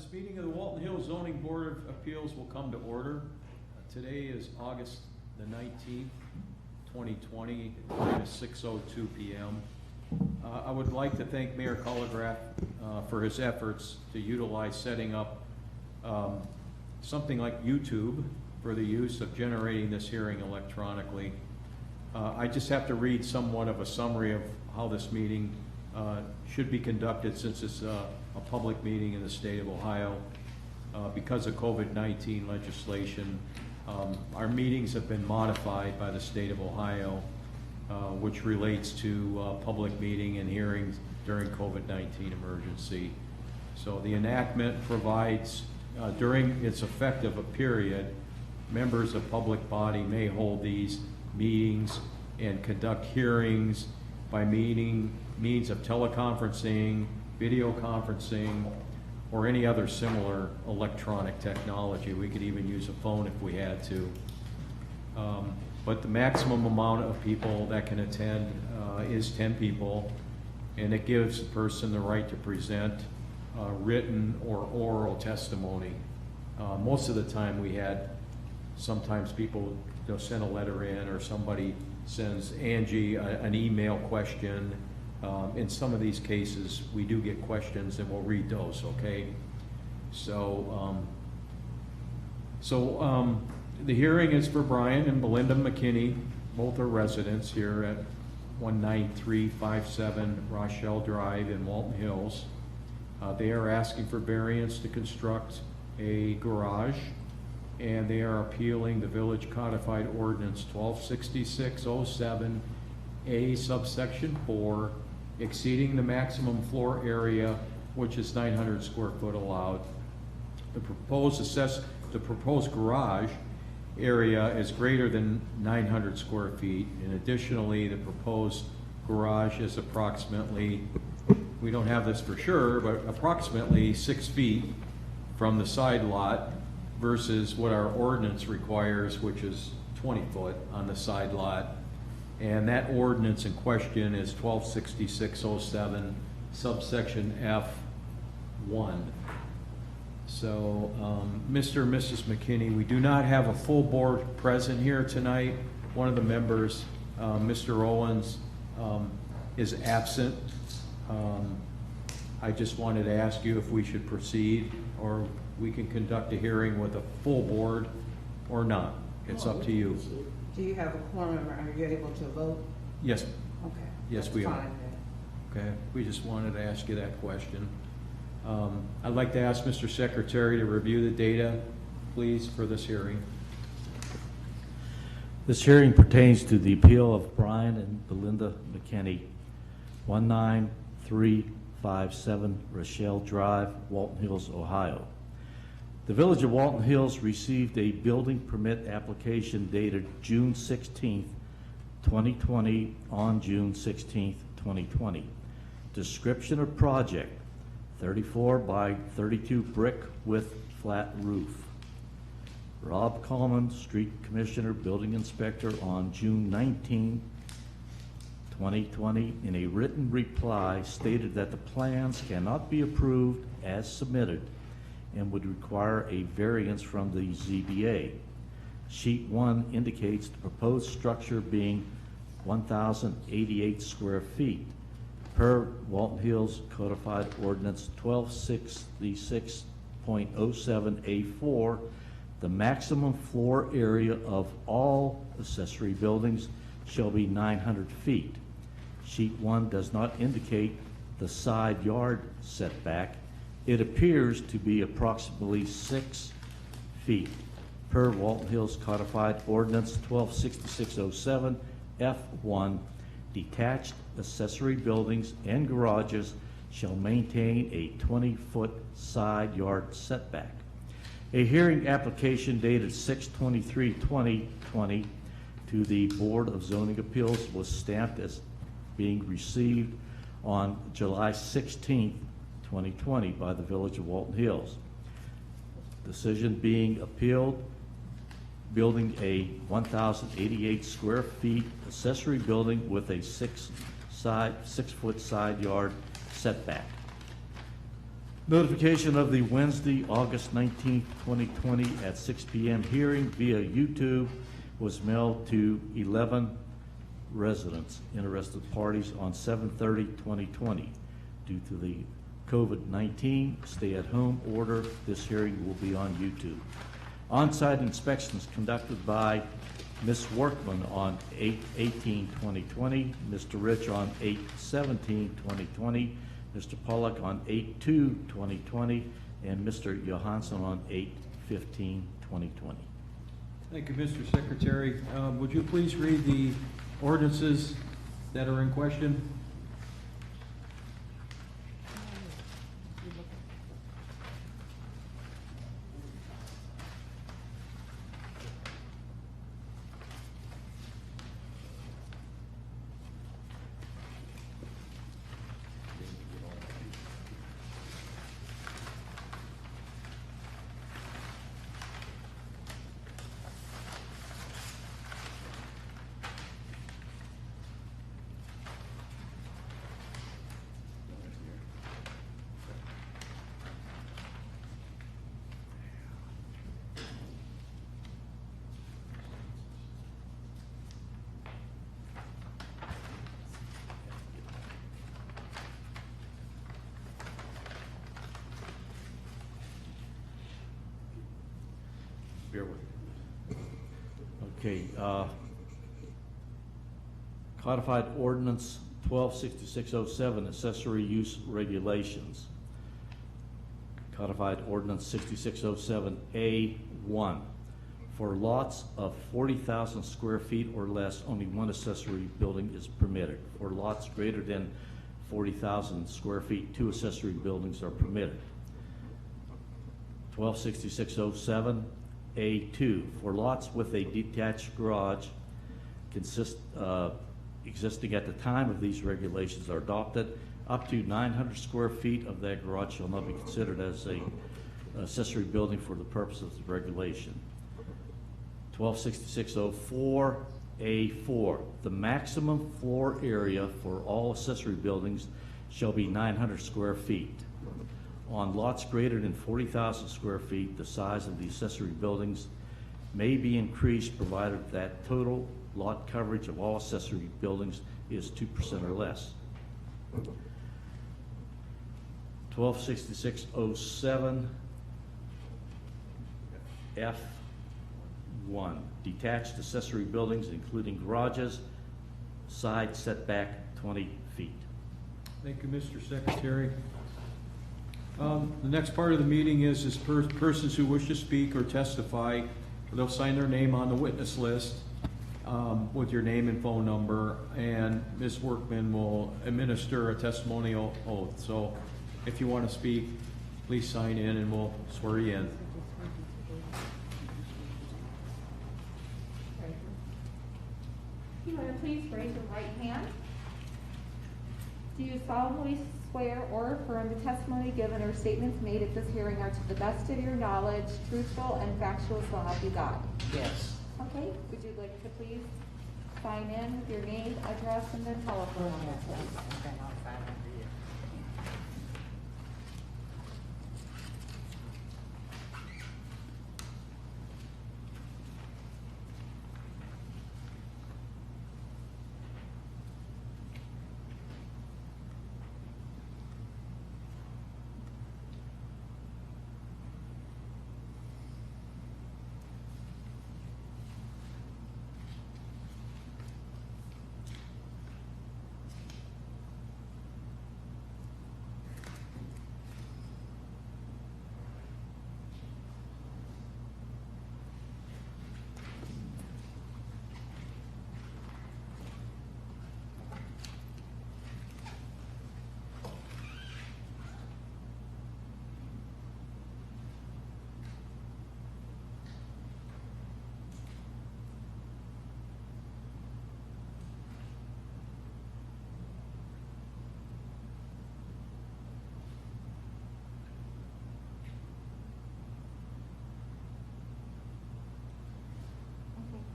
This meeting of the Walton Hills Zoning Board of Appeals will come to order. Today is August the 19th, 2020. Time is 6:02 p.m. I would like to thank Mayor Colligrath for his efforts to utilize setting up something like YouTube for the use of generating this hearing electronically. I just have to read somewhat of a summary of how this meeting should be conducted, since it's a public meeting in the state of Ohio. Because of COVID-19 legislation, our meetings have been modified by the state of Ohio, which relates to public meeting and hearings during COVID-19 emergency. So the enactment provides, during its effective period, members of public body may hold these meetings and conduct hearings by means of teleconferencing, video conferencing, or any other similar electronic technology. We could even use a phone if we had to. But the maximum amount of people that can attend is 10 people, and it gives the person the right to present written or oral testimony. Most of the time we had, sometimes people send a letter in, or somebody sends Angie an email question. In some of these cases, we do get questions, and we'll read those, okay? So, the hearing is for Brian and Belinda McKinney. Both are residents here at 19357 Rochelle Drive in Walton Hills. They are asking for variance to construct a garage, and they are appealing the Village Codified Ordinance 126607A subsection 4, exceeding the maximum floor area, which is 900 square foot allowed. The proposed garage area is greater than 900 square feet, and additionally, the proposed garage is approximately, we don't have this for sure, but approximately 6 feet from the side lot versus what our ordinance requires, which is 20 foot on the side lot. And that ordinance in question is 126607 subsection F1. So Mr. and Mrs. McKinney, we do not have a full board present here tonight. One of the members, Mr. Owens, is absent. I just wanted to ask you if we should proceed, or we can conduct a hearing with a full board or not. It's up to you. Do you have a quorum, or are you able to vote? Yes. Okay. Yes, we are. Okay. We just wanted to ask you that question. I'd like to ask Mr. Secretary to review the data, please, for this hearing. This hearing pertains to the appeal of Brian and Belinda McKinney, 19357 Rochelle Drive, Walton Hills, Ohio. The Village of Walton Hills received a building permit application dated June 16th, 2020 on June 16th, 2020. Description of project, 34 by 32 brick with flat roof. Rob Coleman, Street Commissioner, Building Inspector, on June 19, 2020, in a written reply stated that the plans cannot be approved as submitted and would require a variance from the ZBA. Sheet 1 indicates the proposed structure being 1,088 square feet. Per Walton Hills Codified Ordinance 1266.07A4, the maximum floor area of all accessory buildings shall be 900 feet. Sheet 1 does not indicate the side yard setback. It appears to be approximately 6 feet. Per Walton Hills Codified Ordinance 126607 F1, detached accessory buildings and garages shall maintain a 20-foot side yard setback. A hearing application dated 6/23/2020 to the Board of Zoning Appeals was stamped as being received on July 16th, 2020 by the Village of Walton Hills. Decision being appealed, building a 1,088 square feet accessory building with a 6-foot side yard setback. Notification of the Wednesday, August 19th, 2020 at 6 p.m. hearing via YouTube was mailed to 11 residents, interested parties on 7/30/2020. Due to the COVID-19 stay-at-home order, this hearing will be on YouTube. On-site inspections conducted by Ms. Workman on 8/18/2020, Mr. Rich on 8/17/2020, Mr. Pollock on 8/2/2020, and Mr. Johansson on 8/15/2020. Thank you, Mr. Secretary. Would you please read the ordinances that are in question? Bear with me. Okay, codified ordinance 126607, accessory use regulations. Codified ordinance 6607A1. For lots of 40,000 square feet or less, only one accessory building is permitted. For lots greater than 40,000 square feet, 2 accessory buildings are permitted. 126607A2, for lots with a detached garage existing at the time of these regulations are adopted, up to 900 square feet of that garage shall not be considered as a accessory building for the purpose of the regulation. 126604A4, the maximum floor area for all accessory buildings shall be 900 square feet. On lots greater than 40,000 square feet, the size of the accessory buildings may be increased provided that total lot coverage of all accessory buildings is 2% or less. 126607F1, detached accessory buildings including garages, side setback 20 feet. Thank you, Mr. Secretary. The next part of the meeting is persons who wish to speak or testify. They'll sign their name on the witness list with your name and phone number, and Ms. Workman will administer a testimonial oath. So if you want to speak, please sign in and we'll swear you in. If you would please raise your right hand. Do you solemnly swear or affirm the testimony given or statements made at this hearing are to the best of your knowledge, truthful and factual, so help you God? Yes. Okay, would you like to please sign in with your name, address, and then telephone number, please?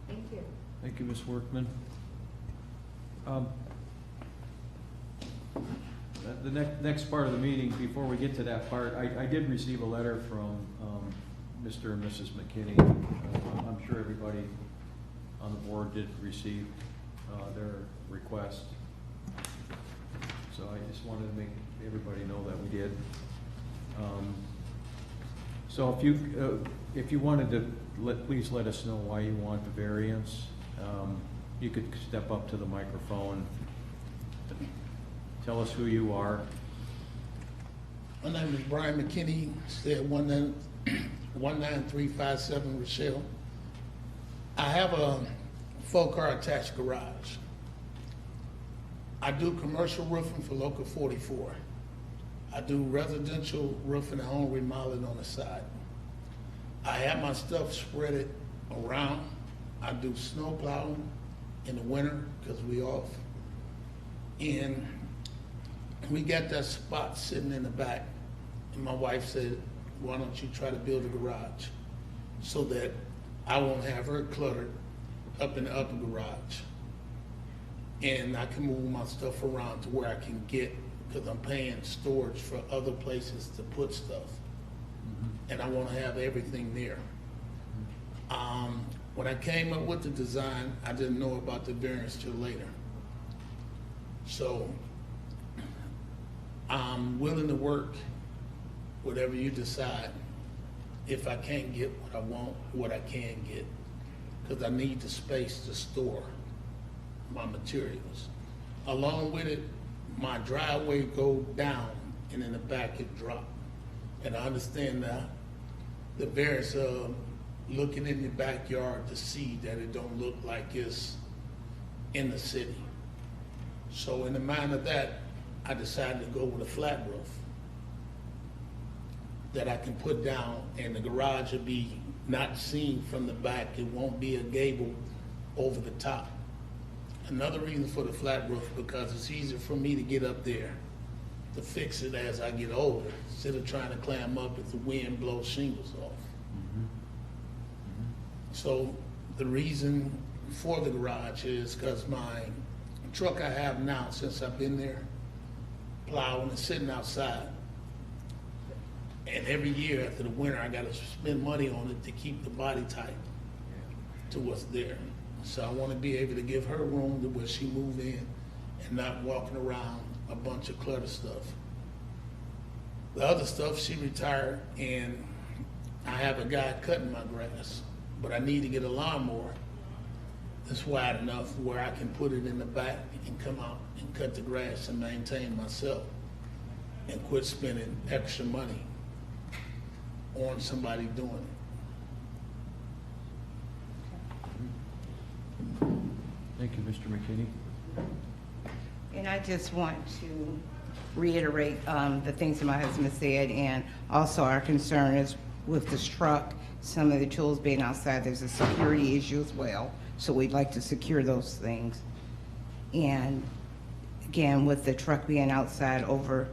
Thank you. Thank you, Ms. Workman. The next part of the meeting, before we get to that part, I did receive a letter from Mr. and Mrs. McKinney. I'm sure everybody on the board did receive their request. So I just wanted to make everybody know that we did. So if you wanted to, please let us know why you want the variance. You could step up to the microphone. Tell us who you are. My name is Brian McKinney, stay at 19357 Rochelle. I have a 4-car attached garage. I do commercial roofing for Local 44. I do residential roofing and home remodeling on the side. I have my stuff spread around. I do snow plowing in the winter because we off. And we got that spot sitting in the back. And my wife said, why don't you try to build a garage so that I won't have her cluttered up in the upper garage. And I can move my stuff around to where I can get, because I'm paying storage for other places to put stuff. And I want to have everything there. When I came up with the design, I didn't know about the variance till later. So I'm willing to work whatever you decide if I can't get what I want, what I can get, because I need the space to store my materials. Along with it, my driveway go down and in the back it drop. And I understand that the variance of looking in the backyard to see that it don't look like it's in the city. So in the mind of that, I decided to go with a flat roof that I can put down, and the garage will be not seen from the back. It won't be a gable over the top. Another reason for the flat roof, because it's easier for me to get up there to fix it as I get older, instead of trying to climb up if the wind blows shingles off. So the reason for the garage is because my truck I have now, since I've been there, plowing and sitting outside, and every year after the winter, I gotta spend money on it to keep the body tight to what's there. So I wanna be able to give her room to where she move in and not walking around a bunch of clutter stuff. The other stuff, she retired, and I have a guy cutting my grass, but I need to get a lawnmower that's wide enough where I can put it in the back and come out and cut the grass and maintain myself and quit spending extra money on somebody doing it. Thank you, Mr. McKinney. And I just want to reiterate the things that my husband said, and also our concern is with this truck, some of the tools being outside, there's a security issue as well. So we'd like to secure those things. And again, with the truck being outside over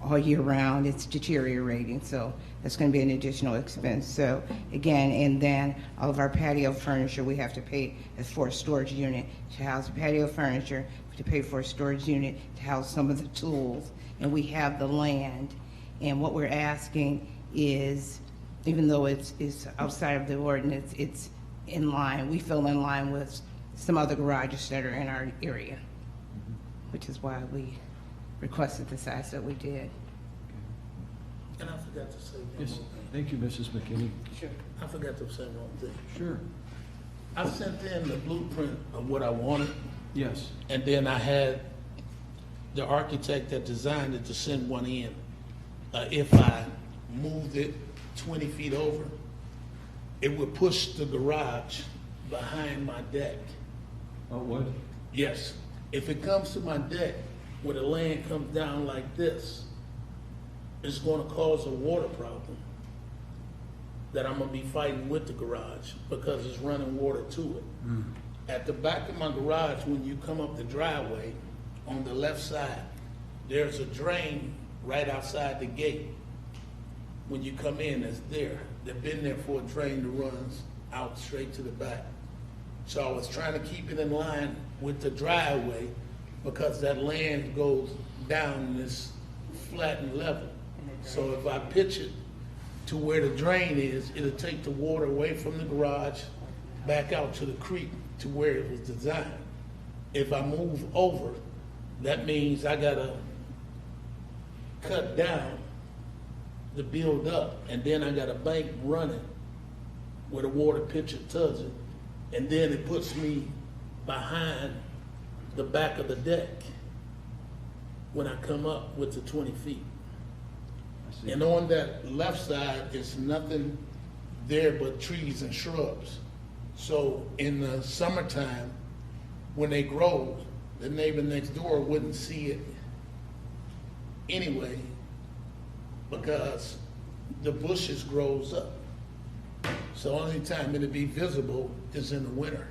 all year round, it's deteriorating. So that's going to be an additional expense. So again, and then all of our patio furniture, we have to pay as for a storage unit to house patio furniture, to pay for a storage unit to house some of the tools. And we have the land. And what we're asking is, even though it's outside of the ordinance, it's in line, we feel in line with some other garages that are in our area, which is why we requested the size that we did. And I forgot to say one Yes, more thing. thank you, Mrs. McKinney. Sure. I forgot to say one thing. Sure. I sent in the blueprint of what I wanted, Yes. and then I had the architect that designed it to send one in. If I moved it 20 feet over, it would push the garage behind my deck. Oh, what? Yes, if it comes to my deck, where the land comes down like this, it's gonna cause a water problem that I'm gonna be fighting with the garage because it's running water to it. At the back of my garage, when you come up the driveway, on the left side, there's a drain right outside the gate. When you come in, it's there. They've been there for a drain that runs out straight to the back. So I was trying to keep it in line with the driveway because that land goes down and it's flat and level. So if I pitch it to where the drain is, it'll take the water away from the garage, back out to the creek to where it was designed. If I move over, that means I gotta cut down to build up, and then I got a bank running where the water pitcher touches it, and then it puts me behind the back of the deck when I come up with the 20 feet. I see. And on that left side, it's nothing there but trees and shrubs. So in the summertime, when they grow, the neighbor next door wouldn't see it anyway, because the bushes grows up. So only time it'll be visible is in the winter,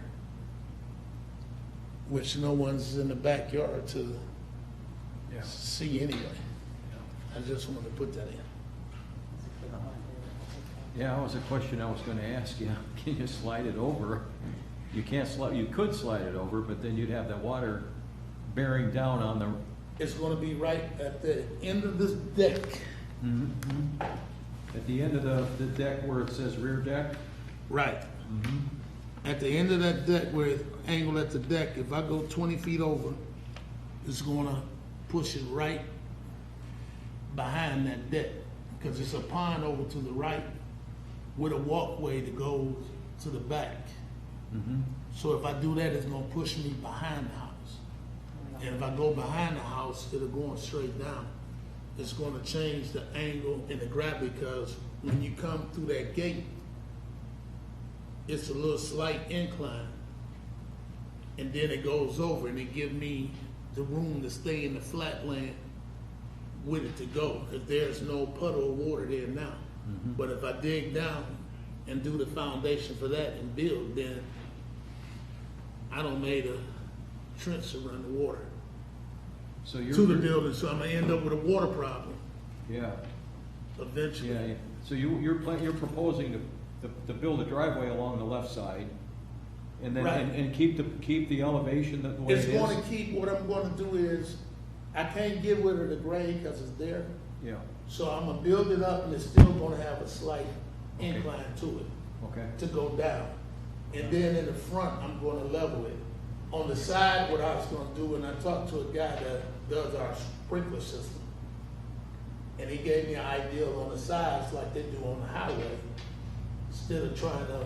which no one's in the backyard to Yeah. see anyway. I just wanted to put that in. Yeah, that was a question I was gonna ask you. Can you slide it over? You can't slide, you could slide it over, but then you'd have that water bearing down on the, It's gonna be right at the end of this deck. at the end of the deck where it says rear deck? Right. At the end of that deck, where it's angled at the deck, if I go 20 feet over, it's gonna push it right behind that deck, because it's a pond over to the right with a walkway that goes to the back. So if I do that, it's gonna push me behind the house. And if I go behind the house, instead of going straight down, it's gonna change the angle and the gravity, because when you come through that gate, it's a little slight incline, and then it goes over, and it give me the room to stay in the flat land with it to go, because there's no puddle of water there now. But if I dig down and do the foundation for that and build, then I don't made a trench to run the water So you're. to the building, so I'm gonna end up with a water problem Yeah, eventually. yeah, yeah. So you're proposing to build a driveway along the left side, and then, Right. and keep the elevation the way it It's is? gonna keep, what I'm gonna do is, I can't get rid of the grade because it's there. Yeah, So I'm gonna build it up, and it's still gonna have a slight incline to it, okay, to go down. And then in the front, I'm gonna level it. On the side, what I was gonna do, and I talked to a guy that does our sprinkler system, and he gave me an idea on the sides like they do on the highway. Instead of trying to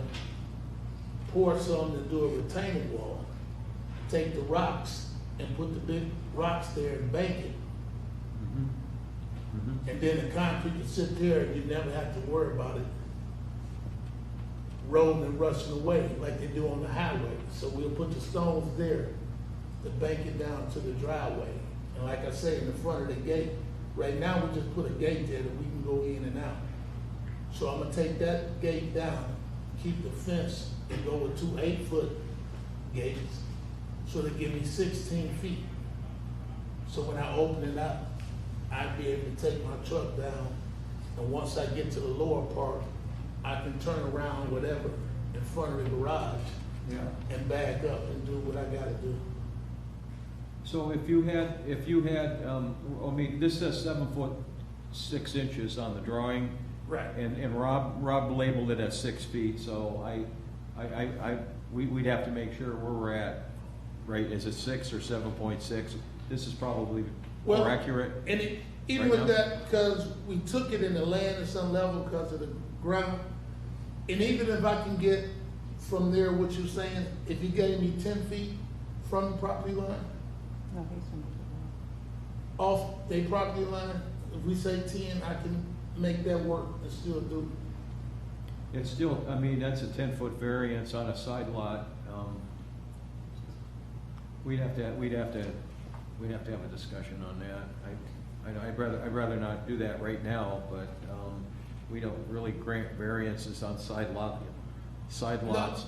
pour something to do a retaining wall, take the rocks and put the big rocks there and bank it. And then the concrete can sit there, and you never have to worry about it rolling and rushing away like they do on the highway. So we'll put the stones there to bank it down to the driveway. And like I say, in the front of the gate, right now we just put a gate there that we can go in and out. So I'm gonna take that gate down, keep the fence, and go with 2 8-foot gates, so they give me 16 feet. So when I open it up, I'd be able to take my truck down, and once I get to the lower part, I can turn around whatever in front of the garage yeah. and back up and do what I gotta do. So if you had, I mean, this says 7 foot 6 inches on the drawing. Right. And Rob labeled it at 6 feet, so we'd have to make sure where we're at, right? Is it 6 or 7.6? This is probably Well, more accurate. And even Right with now? that, because we took it in the land at some level because of the ground, and even if I can get from there, what you're saying, if you gave me 10 feet from the property line, No, he's gonna do off their property line, if we say 10, I can make that work and still do. It's still, I mean, that's a 10-foot variance on a side lot. We'd have to have a discussion on that. I'd rather not do that right now, but, we don't really grant variances on side lots.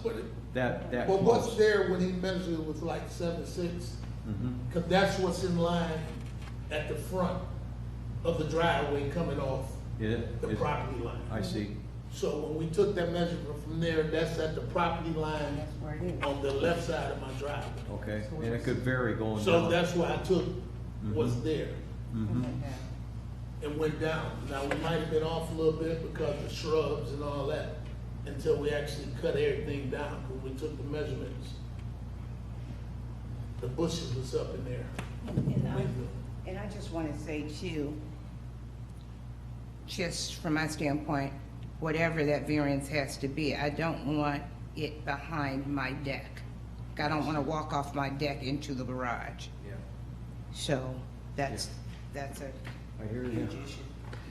but That But what's close. there when he measured it was like 7.6? Because that's what's in line at the front of the driveway coming off the property line. I see. So when we took that measurement from there, that's at the property line That's where it is. on the left side of my driveway. Okay, and it could vary going down. So that's why I took what's there. Mhm. and went down. Now, we might have been off a little bit because of shrubs and all that, until we actually cut everything down, because we took the measurements. The bushes was up in there. And I just want to say too, just from my standpoint, whatever that variance has to be, I don't want it behind my deck. I don't want to walk off my deck into the garage. Yeah, So that's a I hear you. huge issue.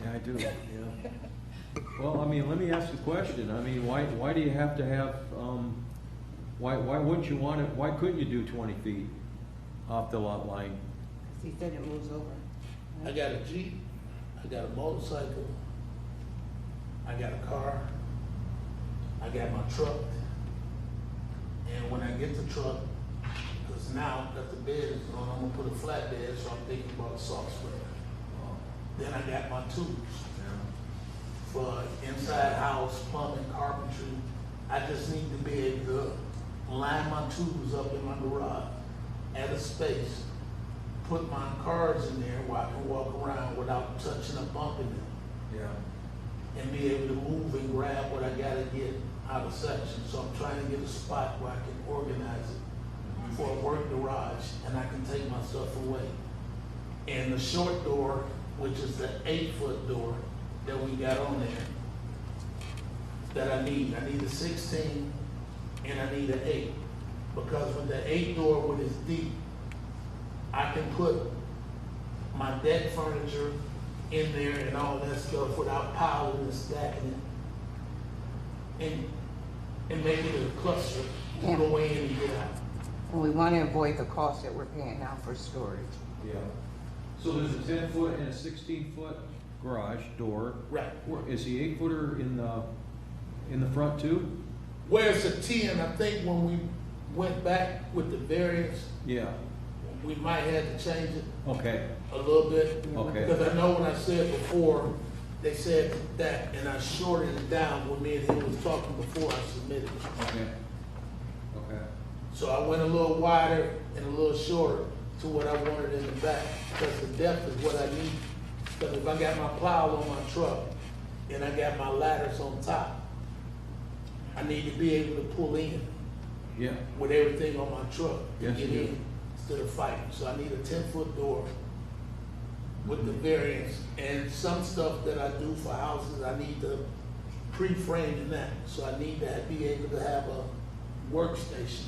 Yeah, I do, yeah. Well, I mean, let me ask you a question. I mean, why do you have to have, why wouldn't you want it, why couldn't you do 20 feet off the lot line? He said it moves over. I got a Jeep, I got a motorcycle, I got a car, I got my truck. And when I get the truck, because now that the bed is on, I'm gonna put a flat bed, so I'm thinking about a soft spreader. Then I got my tools for inside house, plumbing, carpentry. I just need to be able to line my tools up in my garage, add a space, put my cars in there where I can walk around without touching or bumping them, Yeah. and be able to move and grab what I gotta get out of section. So I'm trying to get a spot where I can organize it for a work garage, and I can take my stuff away. And the short door, which is the 8-foot door that we got on there, that I need a 16 and I need an 8. Because with the 8 door, when it's deep, I can put my deck furniture in there and all that stuff without piling and stacking it. And make it a cluster to Yeah. go in and get out. And we want to avoid the cost that we're paying now for storage. Yeah. So there's a 10-foot and a 16-foot garage door. Right. Is the 8-footer in the front too? Where it's a 10, I think when we went back with the variance, Yeah, we might have to change it okay, a little bit. Okay. Because I know when I said before, they said that, and I shorted it down when me and him was talking before I submitted it. okay, okay. So I went a little wider and a little shorter to what I wanted in the back, because the depth is what I need. Because if I got my plow on my truck and I got my ladders on top, I need to be able to pull in Yeah, with everything on my truck to Yes, get you do. in instead of fighting. So I need a 10-foot door with the variance, and some stuff that I do for houses, I need to pre-frame in that. So I need to be able to have a workstation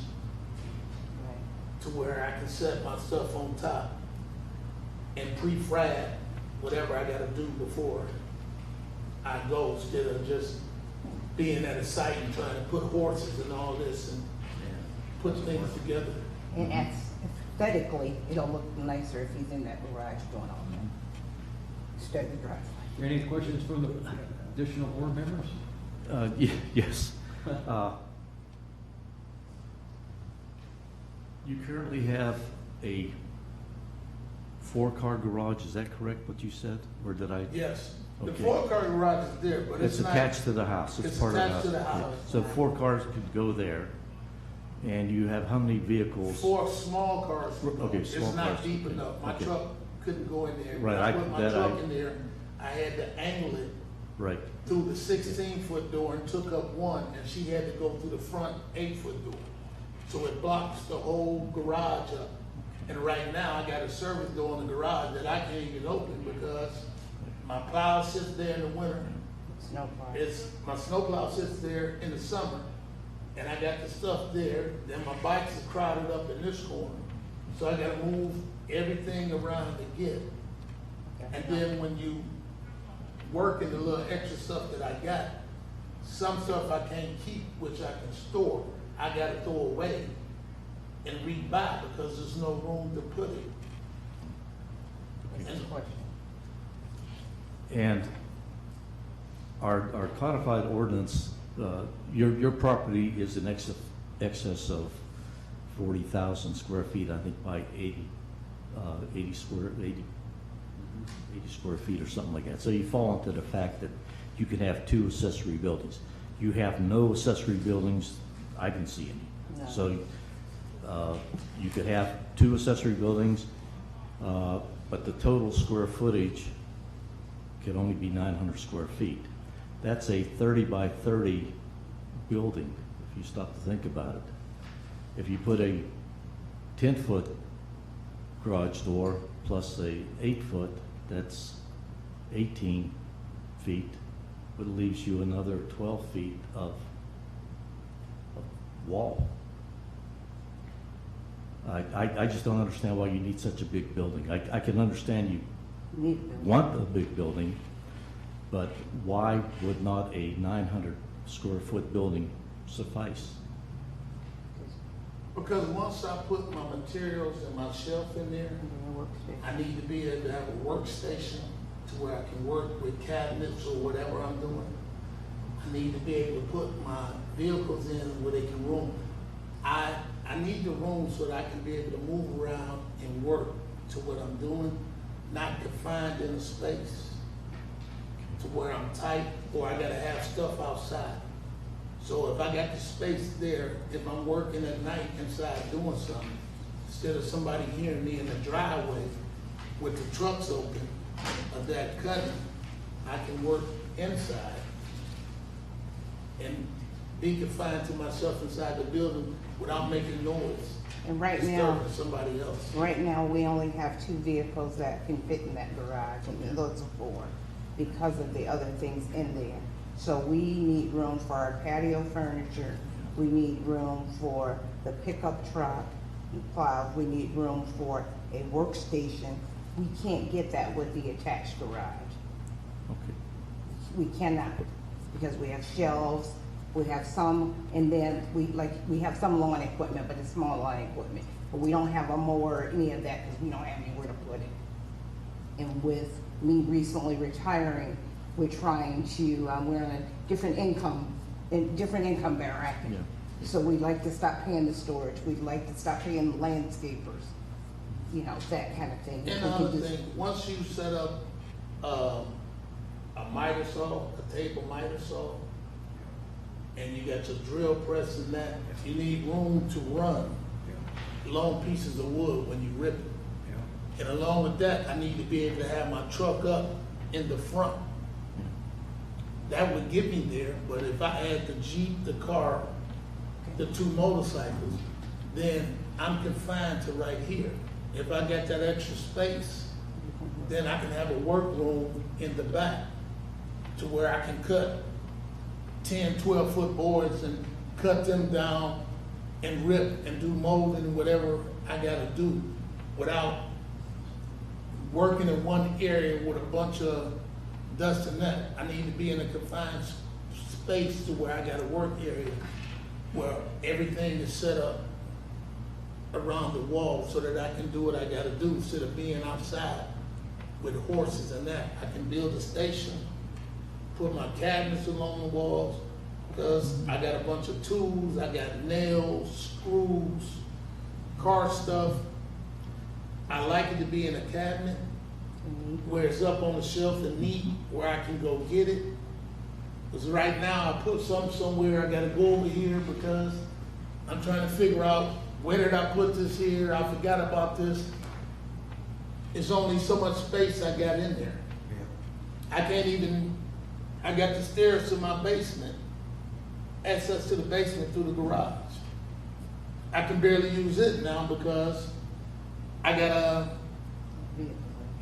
to where I can set my stuff on top and pre-frag whatever I gotta do before I go, instead of just being at a site and trying to put horses and all this and put things together. And aesthetically, it'll look nicer if he's in that garage doing all that, instead of the driveway. any questions from the additional board members? Yes. You currently have a 4-car garage, is that correct, what you said? Or did I? Yes, the Okay. 4-car garage is there, but It's it's not. attached to the house, It's it's part of the house. attached to the Yeah. house. So 4 cars could go there, and you have how many vehicles? 4 small cars. Okay, It's small not cars. deep enough. My Okay. truck couldn't go in there. Right, When I put my that truck I- in there, I had to angle it Right, through the 16-foot door and took up one, and she had to go through the front 8-foot door. So it blocks the whole garage up. And right now, I got a service door in the garage that I can't even open because my plow sits there in the winter. Snow plow. My snowplow sits there in the summer, and I got the stuff there. Then my bikes are crowded up in this corner. So I gotta move everything around to get. And then when you work in the little extra stuff that I got, some stuff I can't keep, which I can store, I gotta throw away and rebuy because there's no room to put it. That's the question. and our codified ordinance, your property is in excess of 40,000 square feet, I think by 80 square feet or something like that. So you fall into the fact that you can have 2 accessory buildings. You have no accessory buildings, I didn't see any. No. So you could have 2 accessory buildings, but but the total square footage can only be 900 square feet. That's a 30 by 30 building, if you stop to think about it. If you put a 10-foot garage door plus a 8-foot, that's 18 feet, but it leaves you another 12 feet of wall. I just don't understand why you need such a big building. I can understand you want a big building, but why would not a 900 square foot building suffice? Because once I put my materials and my shelf in there, I need to be able to have a workstation to where I can work with cabinets or whatever I'm doing. I need to be able to put my vehicles in where they can roam. I need the room so that I can be able to move around and work to what I'm doing, not confined in a space to where I'm tight or I gotta have stuff outside. So if I got the space there, if I'm working at night inside doing something, instead of somebody hearing me in the driveway with the trucks open of that cutting, I can work inside and be confined to myself inside the building without making noise. And right now, disturbing somebody else. right now, we only have 2 vehicles that can fit in that garage, and those are 4, because of the other things in there. So we need room for our patio furniture, we need room for the pickup truck, plow, we need room for a workstation. We can't get that with the attached garage. Okay. We cannot, because we have shelves, we have some, and then we have some lawn equipment, but it's small lawn equipment. But we don't have a mower or any of that because we don't have anywhere to put it. And with me recently retiring, we're trying to, we're in a different income bracket. Yeah. So we'd like to stop paying the storage, we'd like to stop paying the landscapers, you know, that kind of thing. And We can another just- thing, once you set up a miter saw, a table miter saw, and you got your drill press and that, you need room to run long pieces of wood when you rip it. And along with that, I need to be able to have my truck up in the front. That would get me there, but if I add the Jeep, the car, the 2 motorcycles, then I'm confined to right here. If I got that extra space, then I can have a workroom in the back to where I can cut 10, 12-foot boards and cut them down and rip and do molding, whatever I gotta do, without working in one area with a bunch of dust and that. I need to be in a confined space to where I got a work area where everything is set up around the wall so that I can do what I gotta do instead of being outside with horses and that. I can build a station, put my cabinets along the walls, because I got a bunch of tools, I got nails, screws, car stuff. I like it to be in a cabinet where it's up on the shelf and neat, where I can go get it. Because right now I put some somewhere, I gotta go over here because I'm trying to figure out where did I put this here, I forgot about this. It's only so much space I got in there. I can't even, I got the stairs to my basement, access to the basement through the garage. I can barely use it now because I got a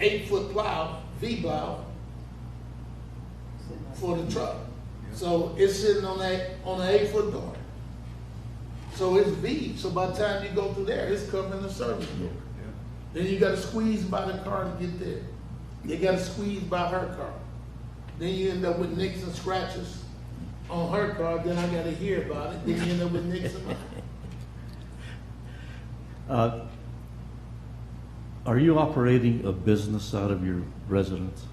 8-foot plow, V-plow, for the truck. So it's sitting on an 8-foot door. So it's V, so by the time you go through there, it's covering the service door. Then you gotta squeeze by the car to get there. You gotta squeeze by her car. Then you end up with nicks and scratches on her car, then I gotta hear about it, then you end up with nicks and mine. Are you operating a business out of your residence?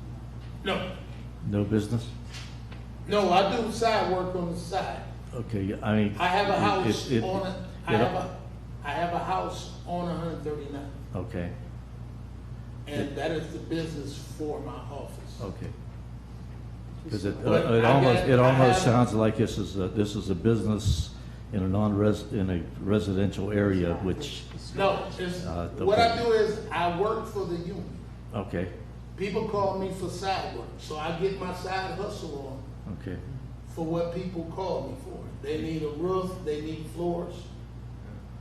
No, No business? no, I do side work on the side. Okay, I mean. I have a house it- on it, I have a house on 139, Okay, and that is the business for my office. okay. Because it But I almost have- sounds like this is a business in a residential area, which, No, it's, okay. what I do is I work for the union. Okay, People call me for side work, so I get my side hustle on okay. for what people call me for. They need a roof, they need floors.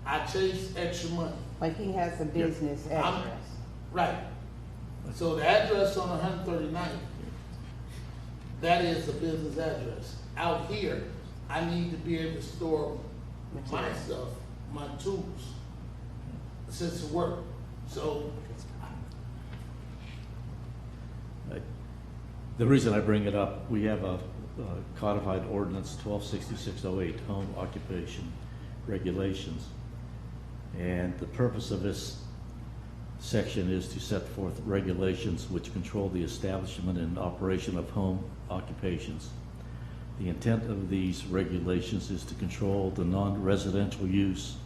I chase extra money. Like he has a business I'm- address. Right. So the address on 139th, that is a business address. Out here, I need to be able to store my Material. stuff, my tools, since it work. So, The reason I bring it up, we have a codified ordinance 126608, home occupation regulations. And the purpose of this section is to set forth regulations which control the establishment and operation of home occupations. The intent of these regulations is to control the non-residential use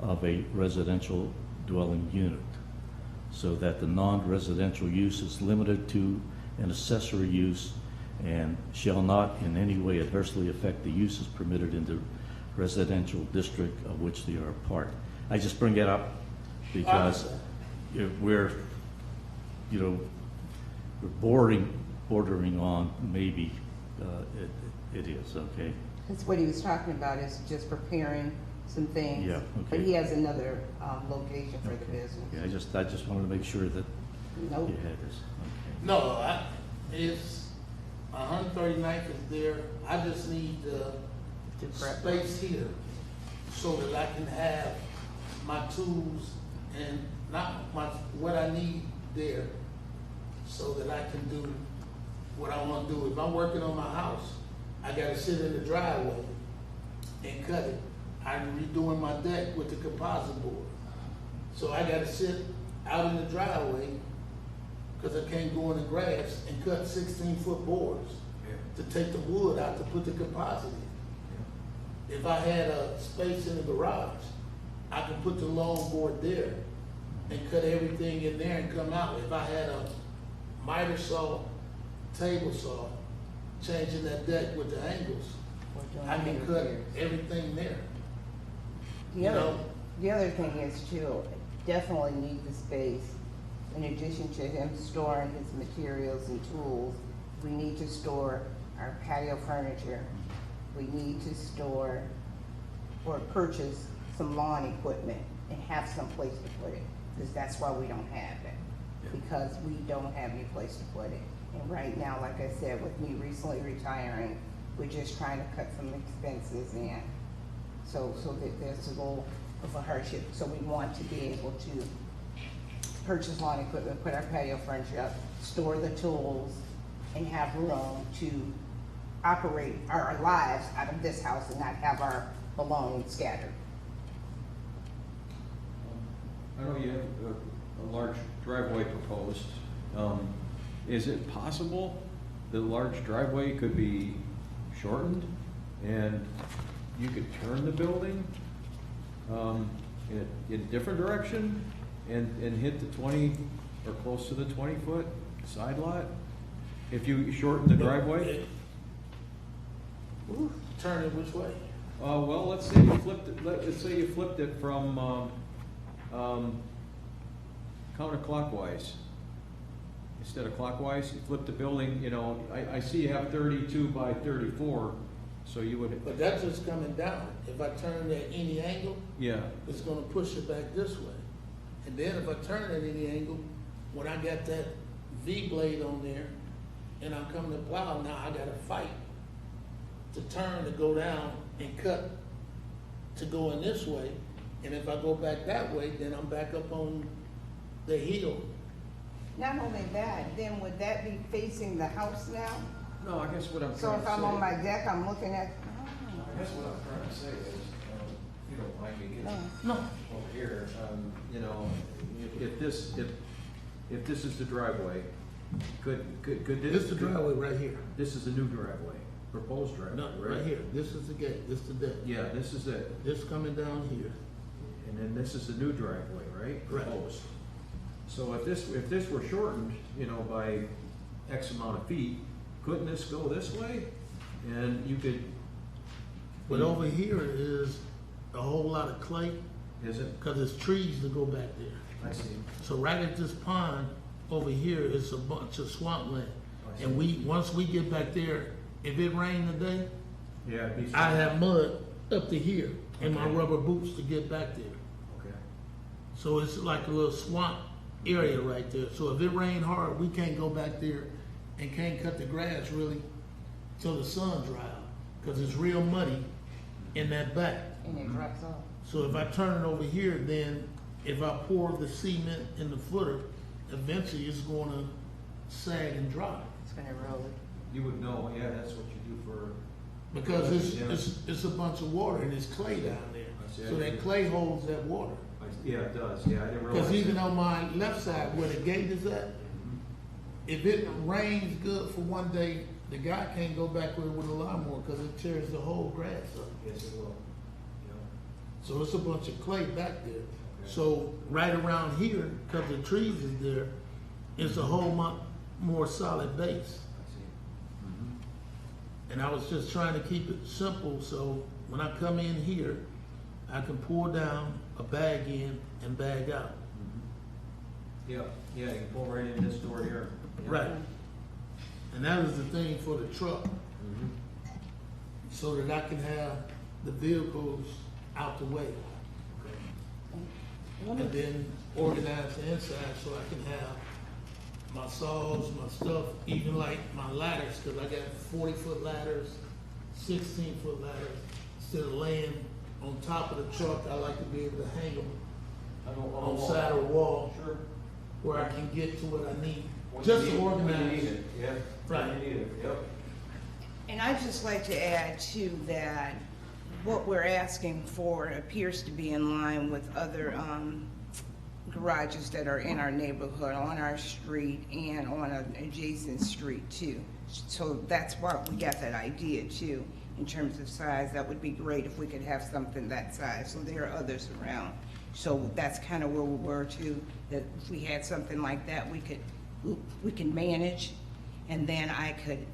of a residential dwelling unit, so that the non-residential use is limited to an accessory use and shall not in any way adversely affect the uses permitted in the residential district of which they are a part. I just bring it up because we're, you know, we're bordering on maybe, it is, okay? That's what he was talking about, is just preparing some things. Yeah, But okay. he has another location for the business. Yeah, I just wanted to make sure that Nope. you had this, okay? no, it's, 139th is there. I just need To prep. space here so that I can have my tools and what I need there so that I can do what I want to do. If I'm working on my house, I gotta sit in the driveway and cut it. I'm redoing my deck with the composite board. So I gotta sit out in the driveway because I can't go in the grass and cut 16-foot boards to take the wood out to put the composite in. If I had a space in the garage, I could put the long board there and cut everything in there and come out. If I had a miter saw, table saw, changing that deck with the angles, We're doing I can it cut here. everything there. The You other, know? the other thing is too, definitely need the space. In addition to him storing his materials and tools, we need to store our patio furniture. We need to store or purchase some lawn equipment and have some place to put it, because that's why we don't have it. Because we don't have any place to put it. And right now, like I said, with me recently retiring, we're just trying to cut some expenses in. So that there's a little of a hardship. So we want to be able to purchase lawn equipment, put our patio furniture up, store the tools, and have room to operate our lives out of this house and not have our belongings scattered. I know you have a large driveway proposed. Is it possible the large driveway could be shortened and you could turn the building in a different direction and hit the 20 or close to the 20-foot side lot? If you shorten the driveway? Turn it which way? Well, let's say you flipped it, let's say you flipped it from, counterclockwise. Instead of clockwise, you flip the building, you know, I see you have 32 by 34, so you would, But that's just coming down. If I turn at any angle, yeah, it's gonna push it back this way. And then if I turn at any angle, when I got that V blade on there and I'm coming to plow, now I gotta fight to turn to go down and cut to go in this way. And if I go back that way, then I'm back up on the hill. Not only that, then would that be facing the house now? no, I guess what I'm So trying to if say. I'm on my deck, I'm looking at, I guess what I'm trying to say is, if you don't mind me getting No. over here, you know, if this is the driveway, could this? This is the driveway right here. This is the new driveway, proposed driveway, No, right here. This is the gate, this is the deck. Yeah, this is it, This coming down here. and then this is the new driveway, right? Right. Proposed. So if this were shortened, you know, by X amount of feet, couldn't this go this way? And you could. But over here is a whole lot of clay, Is it? cause there's trees to go back there. I see. So right at this pond over here is a bunch of swampland. I see. And once we get back there, if it rained today, Yeah, it'd be. I have mud up to here in my Okay. rubber boots to get back there. Okay. So it's like a little swamp area right there. So if it rained hard, we can't go back there and can't cut the grass really till the sun dry out. Cause it's real muddy in that back. And it drops off. So if I turn it over here, then if I pour the cement in the footer, eventually it's gonna sag and dry. It's gonna roll it. You would know, yeah, that's what you do for. Because Yeah. it's a bunch of water and it's clay down there. I see. So that clay holds that water. Yeah, it does, yeah, I didn't realize. Because even that. on my left side where the gate is at, if it rains good for one day, the guy can't go back there with a lawnmower because it tears the whole grass up. Yes, it will. Yeah. So it's a bunch of clay back there. Okay. So right around here, because the trees is there, it's a whole lot more solid base. I see. Mhm. And I was just trying to keep it simple, so when I come in here, I can pour down a bag in and bag out. Yeah, yeah, you can pull right in this door here. Yeah. Right. And that was the thing for the truck, Mhm. so that I can have the vehicles out the way. And then organize the inside so I can have my saws, my stuff, even like my ladders, cause I got 40-foot ladders, 16-foot ladders. Instead of laying on top of the truck, I like to be able to hang them I don't- on the side of the wall Sure. where I can get to what I need, When just you to need- when you organize. need it, yeah. Right. When you need it, yep. And I'd just like to add to that, what we're asking for appears to be in line with other garages that are in our neighborhood, on our street, and on an adjacent street too. So that's why we got that idea too, in terms of size. That would be great if we could have something that size, so there are others around. So that's kind of where we were too, that if we had something like that, we can manage, and then I could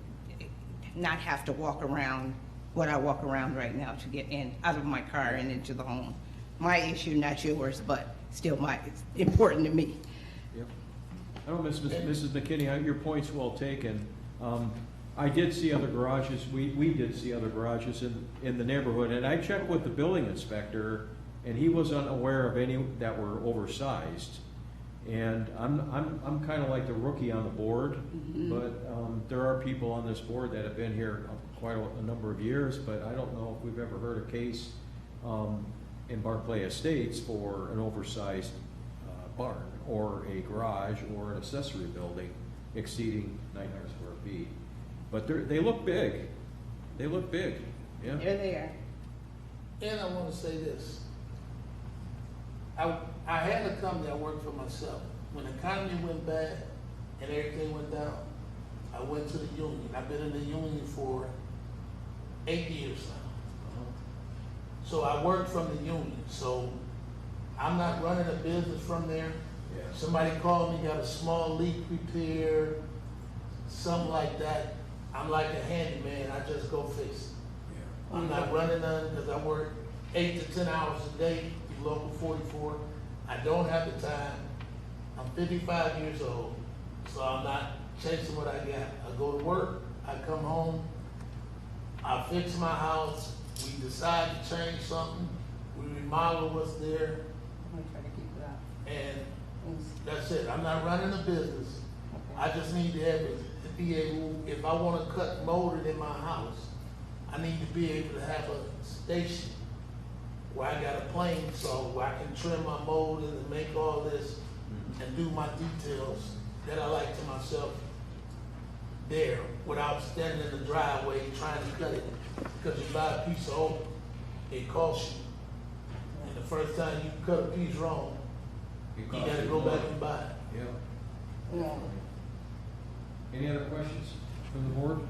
not have to walk around what I walk around right now to get in, out of my car and into the home. My issue, not yours, but still it's important to me. Yep. I don't know, Mrs. McKinney, your point's well taken. I did see other garages, we did see other garages in the neighborhood, and I checked with the building inspector, and he was unaware of any that were oversized. And I'm kind of like the rookie on the board, but there are people on this board that have been here quite a number of years, but I don't know if we've ever heard a case in Barclay Estates for an oversized barn or a garage or an accessory building exceeding 900 square feet. But they look big. They look big, yeah. They're there. And I want to say this. I had a company I worked for myself. When the economy went bad and everything went down, I went to the union. I've been in the union for 8 years now. So I worked from the union. So I'm not running a business from there. Yeah. Somebody called me, got a small leak repair, something like that. I'm like a handyman. I just go fix it. I'm not running none because I work 8 to 10 hours a day, local 44. I don't have the time. I'm 55 years old, so I'm not chasing what I got. I go to work, I come home, I fix my house, we decide to change something, we remodel what's there, I'm gonna try to keep it up. and that's it. I'm not running a business. I just need to be able, if I want to cut molded in my house, I need to be able to have a station where I got a plane saw where I can trim my mold and make all this and do my details that I like to myself there without standing in the driveway trying to cut it. Because you buy a piece of oak, it costs you. And the first time you cut a piece wrong, you gotta go back and buy it. Yeah. Yeah. Any other questions from the board?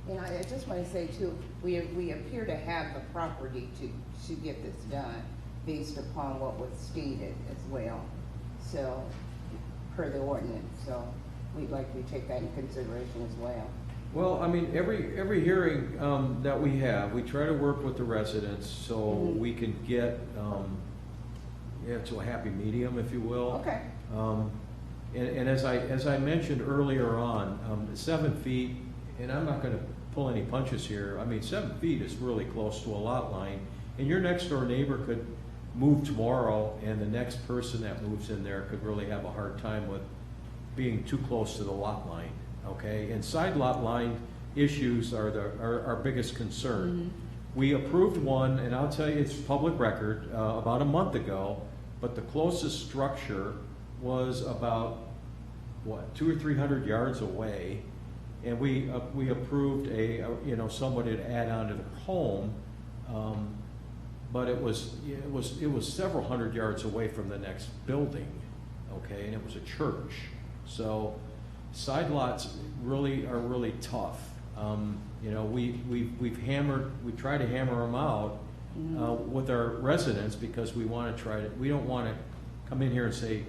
And I just want to say too, we appear to have the property to get this done based upon what was stated as well. So, per the ordinance, so we'd like to take that in consideration as well. Well, I mean, every hearing that we have, we try to work with the residents so we can get to a happy medium, if you will. Okay. And as I mentioned earlier on, 7 feet, and I'm not gonna pull any punches here, I mean, 7 feet is really close to a lot line, and your next door neighbor could move tomorrow, and the next person that moves in there could really have a hard time with being too close to the lot line, okay? And side lot line issues are our biggest concern. We approved one, and I'll tell you, it's public record, about a month ago, but the closest structure was about, what, 200 or 300 yards away. And we approved somebody to add on to the home, but it was several hundred yards away from the next building, okay, and it was a church. So side lots really are really tough. We try to hammer them out with our residents because we don't want to come in here and say,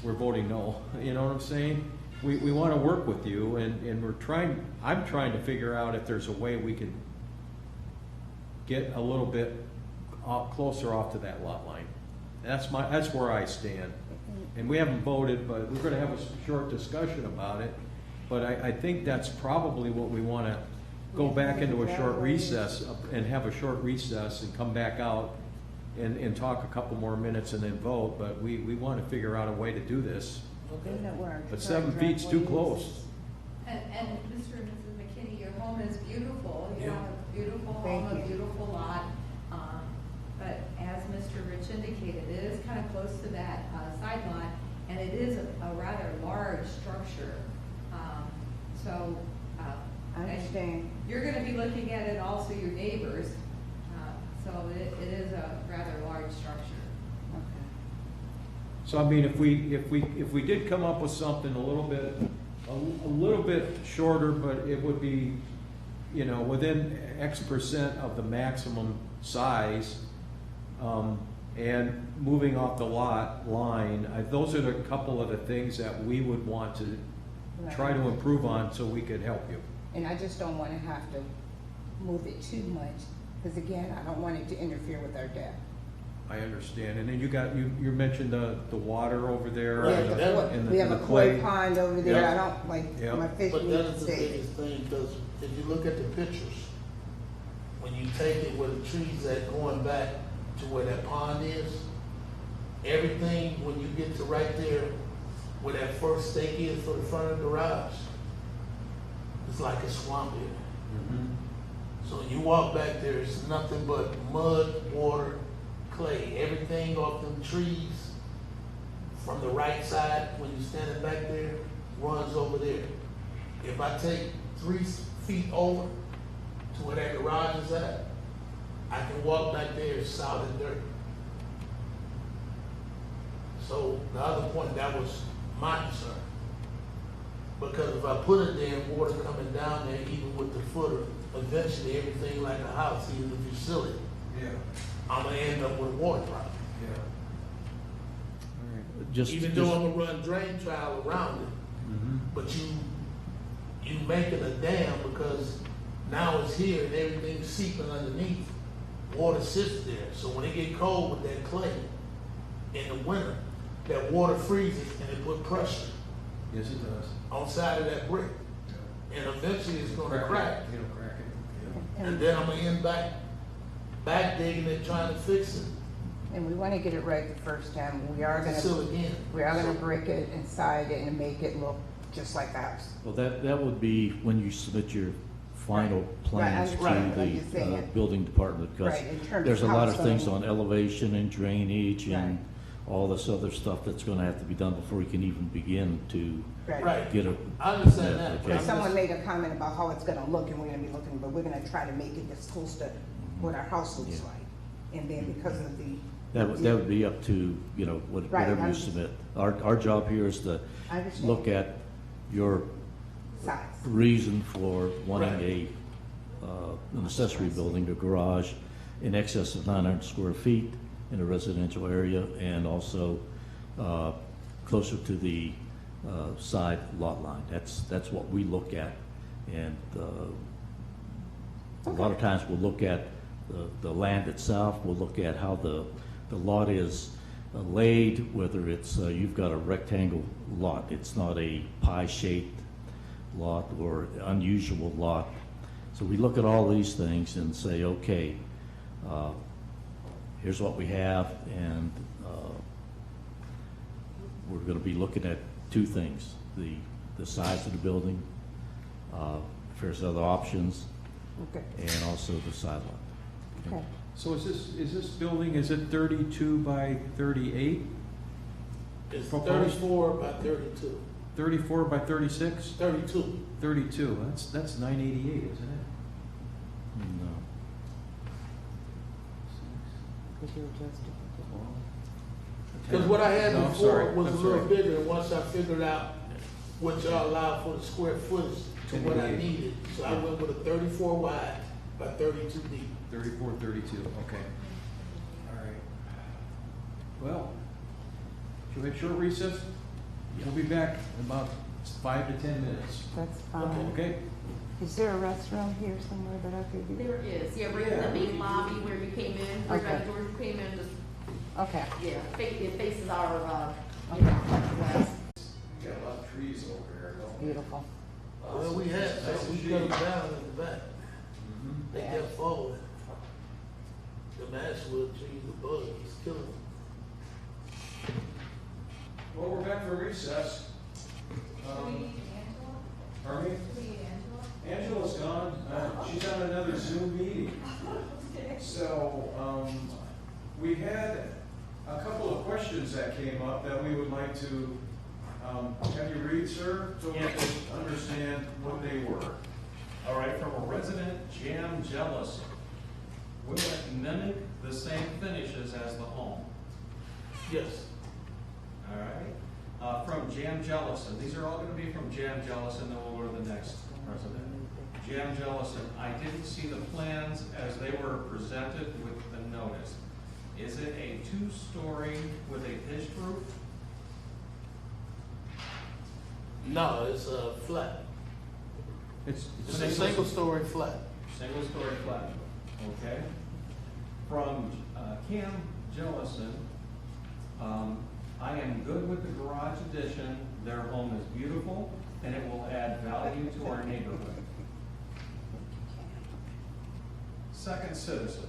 we're voting no, you know what I'm saying? We want to work with you, and I'm trying to figure out if there's a way we can get a little bit closer off to that lot line. That's where I stand. And we haven't voted, but we're gonna have a short discussion about it. But I think that's probably what we want to go back into a short recess and have a short recess and come back out and talk a couple more minutes and then vote. But we want to figure out a way to do this. Okay. But 7 feet's too close. And Mr. and Mrs. McKinney, your home is beautiful. You Yeah. have a beautiful Thank home, you. a beautiful lot. But as Mr. Rich indicated, it is kind of close to that side lot, and it is a rather large structure. I understand. You're gonna be looking at it, also your neighbors. So it is a rather large structure. Okay. So I mean, if we did come up with something a little bit shorter, but it would be, within X% of the maximum size, and moving off the lot line, those are the couple of the things that we would want to try to improve on so we could help you. And I just don't want to have to move it too much, because again, I don't want it to interfere with our debt. I understand. And then you mentioned the water over there. Yeah, and the- we have and a the koi clay. pond over there, Yeah. I don't, like, Yeah. my fish But need that to is the stay. biggest thing, because if you look at the pictures, when you take it where the trees that going back to where that pond is, everything, when you get to right there where that first stake is for the front of the garage, it's like a swamp here. Mhm. So when you walk back there, it's nothing but mud, water, clay, everything off them trees from the right side, when you're standing back there, runs over there. If I take 3 feet over to where that garage is at, I can walk back there, it's solid dirt. So the other point, that was my concern. Because if I put it there, water coming down there, even with the footer, eventually everything like a house, even if you seal it, Yeah, I'm gonna end up with a water problem. yeah. Even though I'm gonna run drain tile around it, Mhm. but you making a dam because now it's here and everything's seeping underneath. Water sits there, so when it get cold with that clay in the winter, that water freezes and it put pressure Yes, it does. on side of that brick. And eventually it's gonna crack. It'll crack it, And then I'm gonna end back digging it, trying to fix it. And we want to get it right the first time. We are Seal gonna again. brick it inside it and make it look just like the house. Well, that would be when you submit your final plans Right, I'm to just the saying. building department, because Right, in terms there's a of lot of house things zoning. on elevation and drainage Right. and all this other stuff that's gonna have to be done before you can even begin to Right. get a. I understand that, but Okay. I'm Someone just- made a comment about how it's gonna look, and we're gonna be looking, but we're gonna try to make it as close to what our house looks Yeah. like. And then because of the. That would be up to, Right, whatever I'm you just- submit. Our job here is to I understand. look at your Size. reason for wanting Right. an accessory building, a garage in excess of 900 square feet in a residential area, and also closer to the side lot line. That's what we look at. And a lot of times we'll look at the land itself, we'll look at how the lot is laid, whether it's, you've got a rectangle lot, it's not a pie-shaped lot or unusual lot. So we look at all these things and say, okay, here's what we have, and we're going to be looking at two things: the size of the building, if there's other options, Okay. and also the side lot. Okay. So is this building, is it 32 by 38? It's Proposed? 34 by 32. 34 by 36? 32. 32, that's 988, isn't it? No. Because what I had No, I'm before sorry, was I'm a little sorry. bigger, and once I figured out what y'all allowed for the square footage to what I 1088. needed, so I went with a 34 wide by 32 deep. 34, 32, okay. All right. Well, should we have short recess? We'll be back in about 5 to 10 minutes. That's fine. Okay? Is there a restroom here somewhere that I could use? There is, yeah, right in the main lobby where you came in, right by Okay. the door you came in, just, Okay. yeah, it faces our, Okay. west. Got a lot of trees over here, don't we? Beautiful. Well, we had, so we cut them down in the back. Mhm. They kept falling. The basswood trees, the bugs, was killing them. Well, we're back for recess. Pardon me? Angela's gone. She's on another Zoom meeting. So, we had a couple of questions that came up that we would like to, have you read, sir? So we can understand what they were. All right, from a resident, Jam Jealous. Will it mimic the same finishes as the home? Yes. All right. From Jam Jellison, these are all going to be from Jam Jellison, then we'll go to the next resident. Jam Jellison, I didn't see the plans as they were presented with the notice. Is it a two-story with a pitched roof? No, it's a flat. It's It's a single story flat. Single-story flat, okay? From Cam Jellison, I am good with the garage addition. Their home is beautiful, and it will add value to our neighborhood. Second citizen,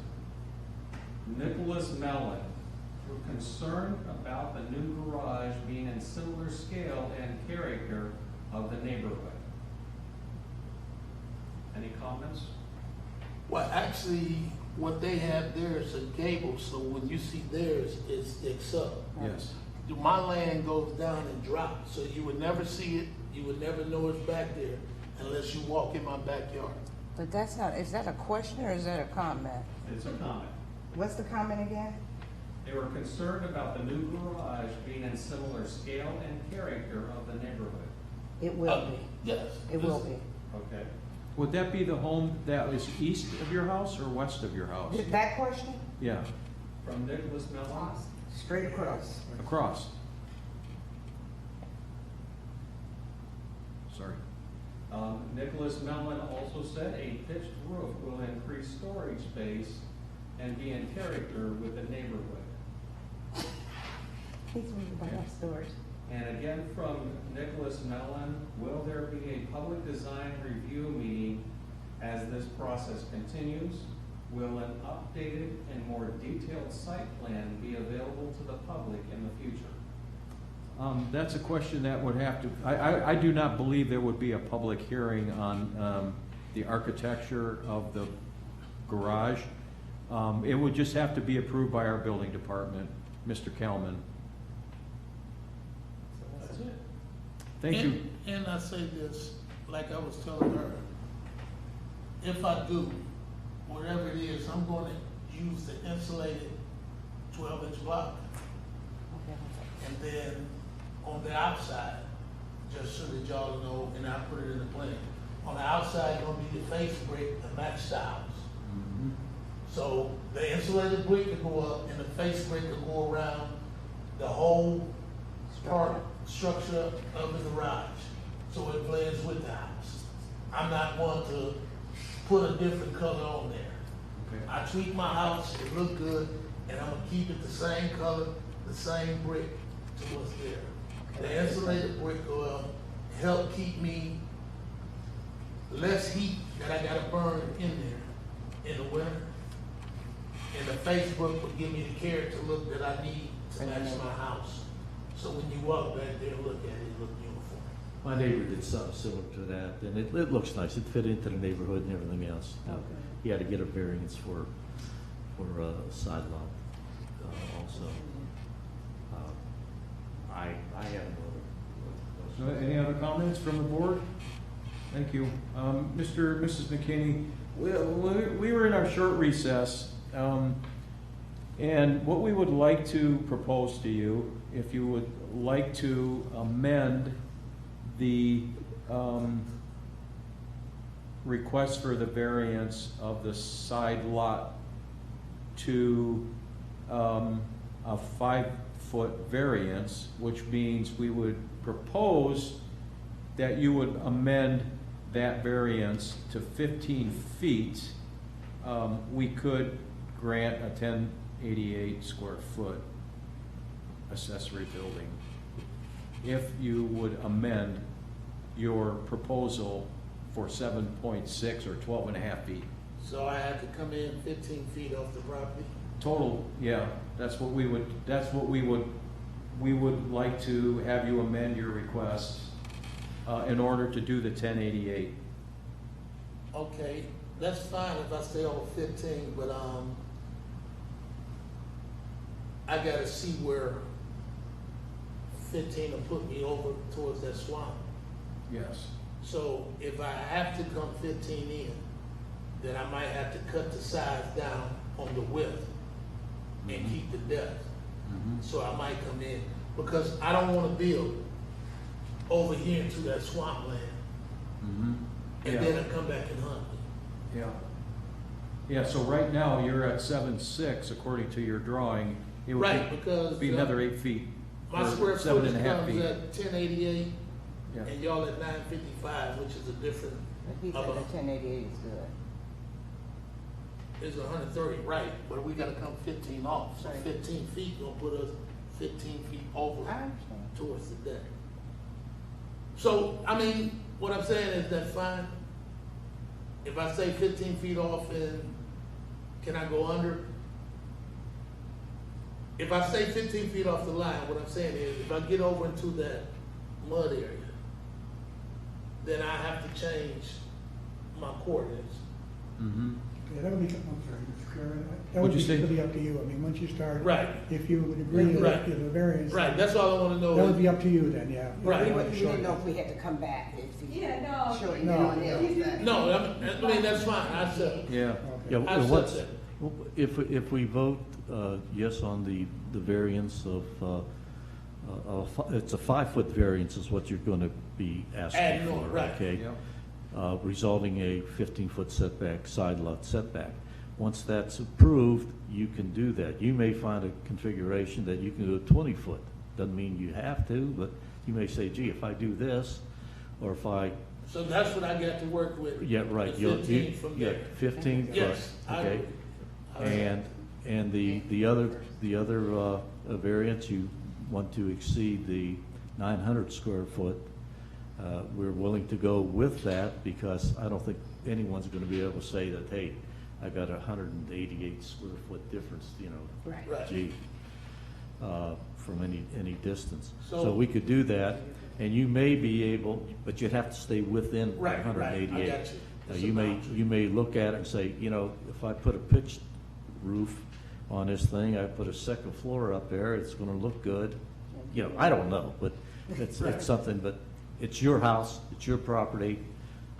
Nicholas Mellon, we're concerned about the new garage being in similar scale and character of the neighborhood. Any comments? Well, actually, what they have there is a gable, so when you see theirs, it sticks up. Yes. My land goes down and drops, so you would never see it, you would never know it's back there unless you walk in my backyard. But that's not, is that a question or is that a comment? It's a comment. What's the comment again? They were concerned about the new garage being in similar scale and character of the neighborhood. It will be. Yes. It will be. Okay? Would that be the home that is east of your house or west of your house? That question? Yeah, From Nicholas Mellon? Straight across. across. Sorry. Nicholas Mellon also said a pitched roof will increase storage space and be in character with the neighborhood. He's moving by our stores. And again from Nicholas Mellon, will there be a public design review meeting as this process continues? Will an updated and more detailed site plan be available to the public in the future? That's a question that would have to, I do not believe there would be a public hearing on the architecture of the garage. It would just have to be approved by our building department, Mr. Kelman. That's it. Thank you. And I say this, like I was telling her, if I do, whatever it is, I'm gonna use the insulated 12-inch block. And then on the outside, just so that y'all know, and I'll put it in the plan, on the outside, gonna be the face brick, the match styles. So the insulated brick will go up and the face brick will go around the whole structure of the garage. So it blends with the house. I'm not one to put a different color on there. Okay. I treat my house, it look good, and I'm gonna keep it the same color the same brick to what's there. The insulated brick will help keep me less heat that I gotta burn in there in the winter. And the Facebook will give me the character look that I need to match my house. So when you walk back there and look at it, it look uniform. My neighbor did something similar to that, and it looks nice. It fit into the neighborhood and everything else. He had to get a variance for a side lot also. I have no other. Any other comments from the board? Thank you. Mr. and Mrs. McKinney, we were in our short recess, and what we would like to propose to you, if you would like to amend the request for the variance of the side lot to a 5-foot variance, which means we would propose that you would amend that variance to 15 feet. We could grant a 1088 square foot accessory building if you would amend your proposal for 7.6 or 12 and a half feet. So I have to come in 15 feet off the property? Total, yeah, that's what we would like to have you amend your request in order to do the 1088. Okay, that's fine if I stay over 15, but I gotta see where 15 will put me over towards that swamp. Yes. So if I have to come 15 in, then I might have to cut the size down on the width and keep the depth. So I might come in, because I don't wanna build over here into that swampland. And then I come back and hunt it. Yeah. Yeah, so right now, you're at 7.6 according to your drawing. It would Right, because be another 8 feet. my or square 7.5 footage comes feet. at 1088, Yeah. and y'all at 955, which is a different, He said the 1088 is good. is 130, right, but we gotta come 15 off, so Right. 15 feet gonna put us 15 feet over I understand. towards the deck. So, I mean, what I'm saying is that fine? If I say 15 feet off, and can I go under? If I say 15 feet off the line, what I'm saying is, if I get over into that mud area, then I have to change my coordinates. Yeah, that would be, I'm sorry, Mr. Chairman, that What'd would you say? be up to you. I mean, once you start. Right. If you would agree to Right. give a variance. Right, that's all I wanna know. That would is- be up to you then, yeah. Right. You We want to shorten didn't know it. if we had to come back. If he- Yeah, no. Shorten No. it on the other side. No, I mean, that's fine, I said, Yeah. Okay. Yeah, I well, what's, said if we vote yes on the variance of, it's a 5-foot variance is what you're gonna be Adding asking on, for, right. okay? Yeah. Resulting a 15-foot setback, side lot setback. Once that's approved, you can do that. You may find a configuration that you can go 20-foot. Doesn't mean you have to, but you may say, gee, if I do this, or if I, so that's what I got to work with. yeah, right. The you'll- 15 from yeah, there. 15 foot, Yes, I okay? agree. And the other variance, you want to exceed the 900 square foot. We're willing to go with that because I don't think anyone's gonna be able to say that, hey, I got 188 square foot difference, you know, Right. Right. gee, from any distance. So- So we could do that, and you may be able, but you'd have to stay within Right, right, 188. I got you. Now, It's you a may, boundary. you may look at it and say, you know, if I put a pitched roof on this thing, I put a second floor up there, it's gonna look good. You know, I don't know, but it's something, but it's your house, it's your property.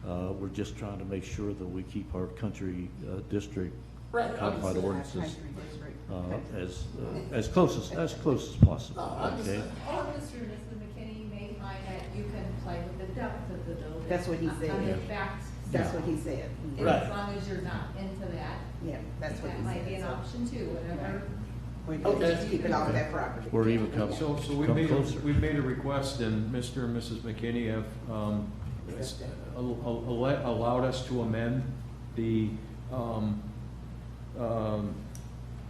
We're just trying to make sure that we keep our country district Right, codified understand. ordinances Country district. as close as possible, No, I okay? understand. Or Mr. and Mrs. McKinney may find that you can play with the depth of the building. That's what he said. On the Yeah. back. That's what he said. And Right. as long as you're not into that, Yeah, that's what he that said. might be an so option too, whatever. we can Okay. just keep it off that property. Or even come, So come closer. we've made a request, and Mr. and Mrs. McKinney have allowed us to amend the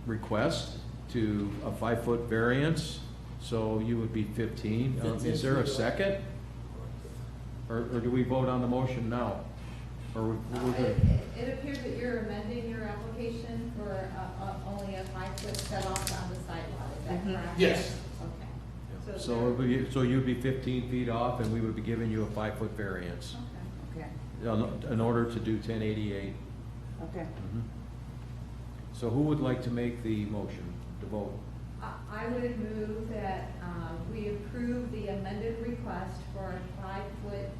request to a 5-foot variance, so you would be 15. Is there a second? Or do we vote on the motion now? Or we're good? It appears that you're amending your application for only a 5-foot set off on the side lot, is that correct? Yes. Okay. So you'd be 15 feet off, and we would be giving you a 5-foot variance Okay. Okay, in order to do 1088. okay. So who would like to make the motion to vote? I would move that we approve the amended request for a 5-foot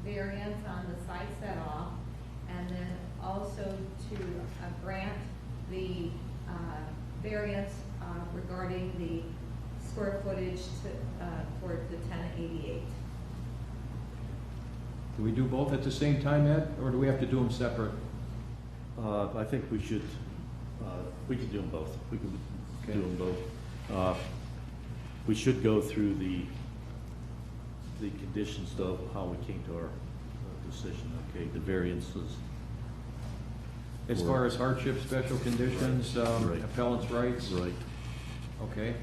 variance on the side set off, and then also to grant the variance regarding the square footage for the 1088. Do we do both at the same time, Ed, or do we have to do them separate? I think we should do them both. We can Okay. do them both. We should go through the conditions of how we came to our decision, okay, the variances. As far as hardship, special conditions, Right. appellant's rights? Right. Okay.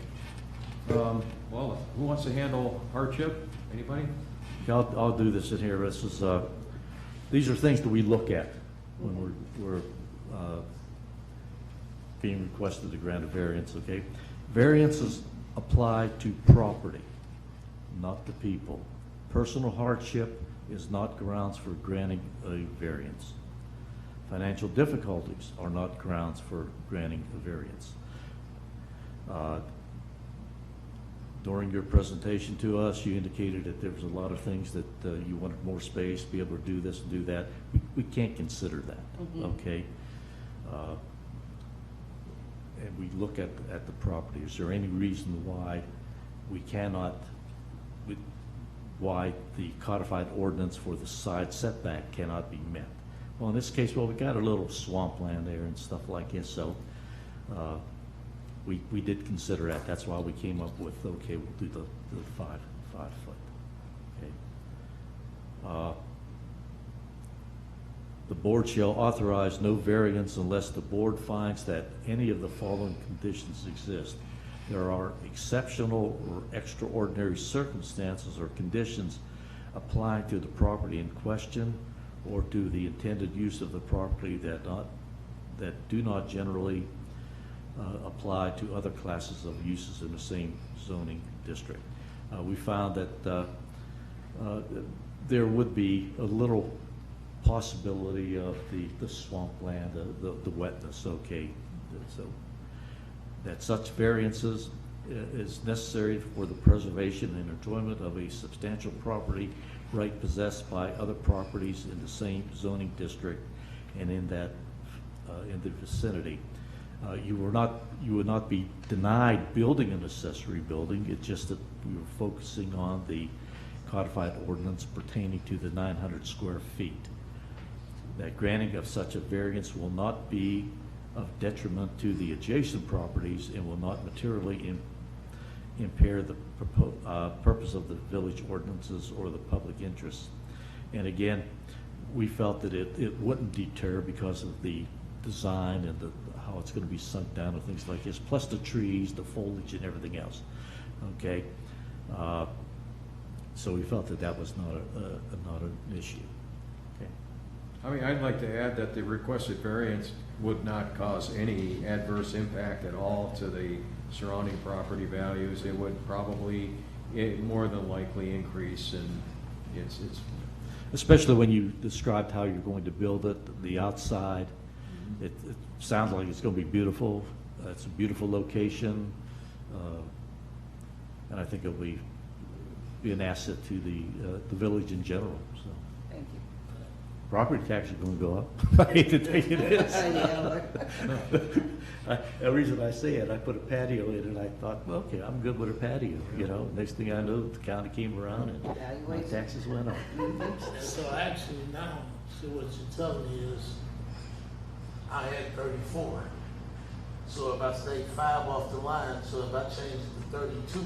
Well, who wants to handle hardship? Anybody? I'll do this in here. This is, these are things that we look at when we're being requested to grant a variance, okay? Variances apply to property, not to people. Personal hardship is not grounds for granting a variance. Financial difficulties are not grounds for granting a variance. During your presentation to us, you indicated that there was a lot of things that you wanted more space, be able to do this and do that. We can't consider that, okay? And we look at the property. Is there any reason why we cannot, why the codified ordinance for the side setback cannot be met? Well, in this case, well, we got a little swampland there and stuff like this, so we did consider that. That's why we came up with, okay, we'll do the 5 foot. Okay. The board shall authorize no variance unless the board finds that any of the following conditions exist. There are exceptional or extraordinary circumstances or conditions applying to the property in question or to the intended use of the property that do not generally apply to other classes of uses in the same zoning district. We found that there would be a little possibility of the swampland, the wetness, okay, so that such variances is necessary for the preservation and enjoyment of a substantial property right possessed by other properties in the same zoning district and in that in the vicinity. You would not be denied building an accessory building. It's just that we were focusing on the codified ordinance pertaining to the 900 square feet. That granting of such a variance will not be of detriment to the adjacent properties and will not materially impair the purpose of the village ordinances or the public interest. And again, we felt that it wouldn't deter because of the design and how it's going to be sunk down and things like this, plus the trees, the foliage, and everything else. Okay, so we felt that was not an issue. Okay. I mean, I'd like to add that the requested variance would not cause any adverse impact at all to the surrounding property values. It would probably, more than likely, increase, and it's Especially when you described how you're going to build it, the outside. It sounds like it's going to be beautiful. It's a beautiful location, and I think it'll be an asset to the village in general. So, Thank you. property taxes are going to go up. I hate to tell you this. The reason I say it, I put a patio in, and I thought, well, okay, I'm good with a patio. You know, next thing I know, the county came around and my Evaluation. taxes went up. So actually now, see what you're telling me is, I had 34. So if I stay 5 off the line, so if I change it to 32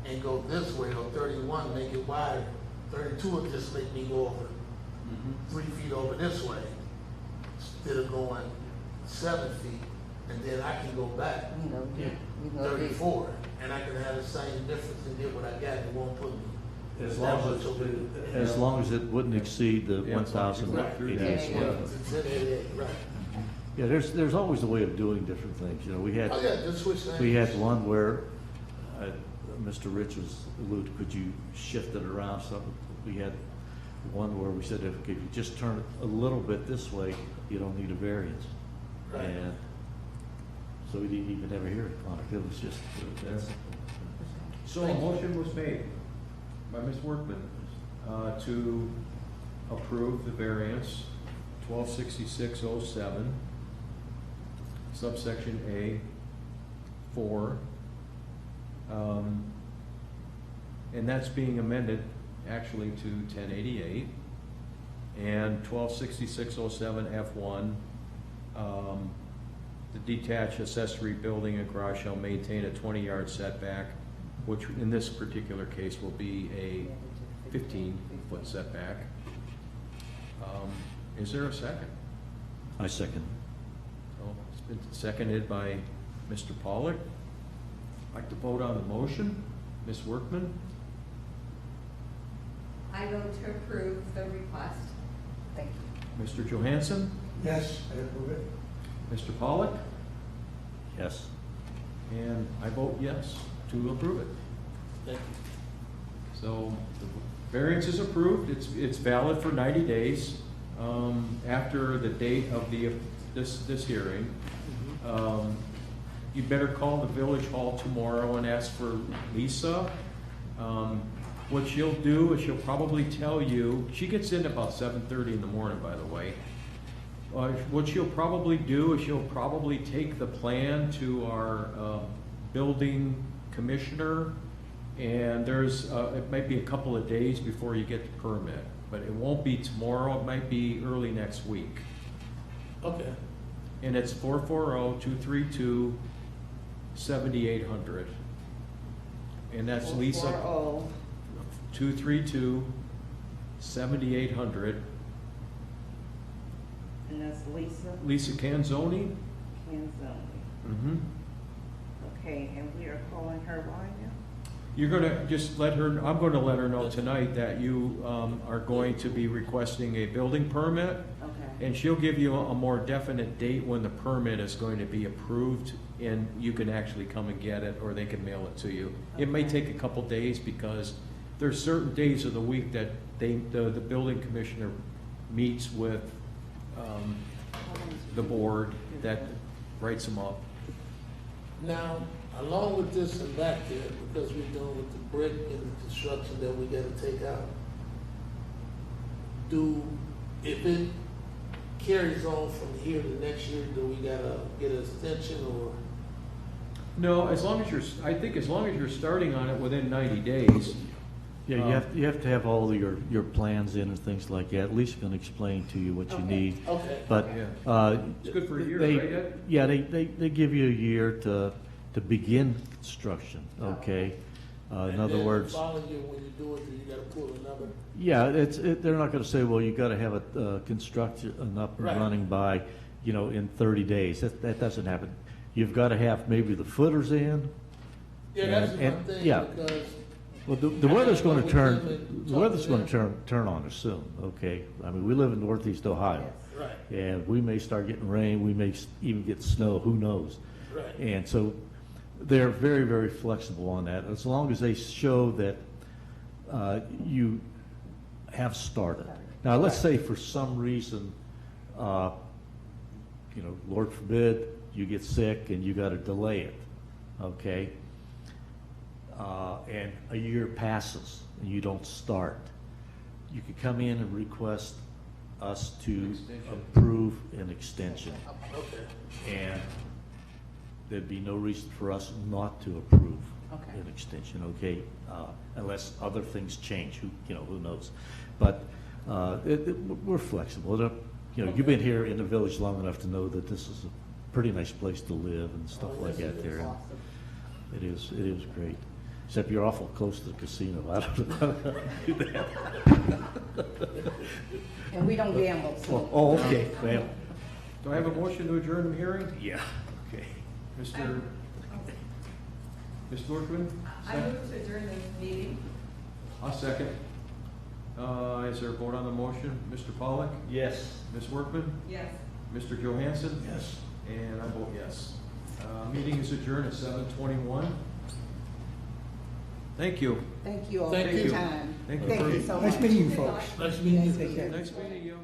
and go this way, or 31, make it wide, 32 will just make me go over 3 feet over this way, instead of going 7 feet. and then I can go back You know, you know, 34, and I can have the same difference and get what I got, and it won't put me. As that long much as, over there. as long as it wouldn't exceed the Yeah, as long as you 1,000 work through it that. is. Yeah, it's in 88, right. Yeah, there's always a way of doing different things, you know, we had. Oh, yeah, just switch things. We had one where, Mr. Rich was alluded, could you shift it around something? We had one where we said if you just turn it a little bit this way, you don't need a variance. Right. And so we didn't even ever hear it on it, it was just, that's. So a motion was made by Ms. Workman to approve the variance 126607, subsection A, 4. And that's being amended actually to 1088. And 126607 F1, the detached accessory building and garage shall maintain a 20-yard setback, which in this particular case will be a 15-foot setback. Is there a second? I second. Oh, it's been seconded by Mr. Pollak. Like to vote on the motion? Ms. Workman? I vote to approve the request. Thank you. Mr. Johansson? Yes, I approve it. Mr. Pollak? Yes. And I vote yes to approve it. Thank you. So the variance is approved. It's valid for 90 days after the date of this hearing. You better call the village hall tomorrow and ask for Lisa. What she'll do is she'll probably tell you, she gets in about 7:30 in the morning, by the way. What she'll probably do is she'll probably take the plan to our building commissioner, and there's, it might be a couple of days before you get the permit, but it won't be tomorrow, it might be early next week. Okay. And it's 440-232-7800. And that's Lisa, 232-7800. And that's Lisa Lisa Canzoni? Canzoni. Mm-hmm. Okay, and we are calling her why now? You're gonna just let her, I'm gonna let her know tonight that you are going to be requesting a building permit. Okay. And she'll give you a more definite date when the permit is going to be approved, and you can actually come and get it, or they can mail it to you. It may take a couple days, because there's certain days of the week that the building commissioner meets with the board that writes them up. Now, along with this and that there, because we're dealing with the brick and the construction that we gotta take out, if it carries on from here to next year, do we gotta get an extension or? No, as long as I think as long as you're starting on it within 90 days. Yeah, you have to have all of your plans in and things like that. At least can explain to you what you need. Okay. But, Yeah. It's good for a year, they- right, Ed? Yeah, they give you a year to begin construction, okay? In And other then words, the following year, when you do it, you gotta pull another. yeah, they're not gonna say, well, you gotta have it construction up and Right. running by, in 30 days. That doesn't happen. You've gotta have maybe the footers in. Yeah, that's And- one thing, yeah. because. Well, the I weather's don't know gonna what turn, them and the weather's talk gonna to them. turn on us soon, okay? I mean, we live in northeast Ohio. Right, And we may start getting rain, we may even get snow, who knows? right. And so they're very, very flexible on that, as long as they show that you have started. Now, let's say for some reason, Lord forbid, you get sick and you gotta delay it, okay? And a year passes and you don't start. You could come in and request us to Extension. approve an extension. Okay. And there'd be no reason for us not to approve Okay. an extension, okay? Unless other things change, who knows? But we're flexible. You've been here in the village long enough to know that this is a pretty nice place to live and stuff Oh, like yes, that it there. is. It is great. Except you're awful close to the casino. I don't know. And we don't gamble, so. Oh, okay, well, Do I have a motion to adjourn the hearing? yeah, okay. Mr. Ms. Workman? I move to adjourn this meeting. I'll second. Is there a vote on the motion? Mr. Pollack? Yes. Ms. Workman? Yes. Mr. Johansson? Yes. And I vote yes. Meeting is adjourned at 7:21. Thank you. Thank you all for Thank your you. time. Thank you Thank for- you so much. Nice meeting you, folks. Nice meeting you. Take care. Nice meeting you.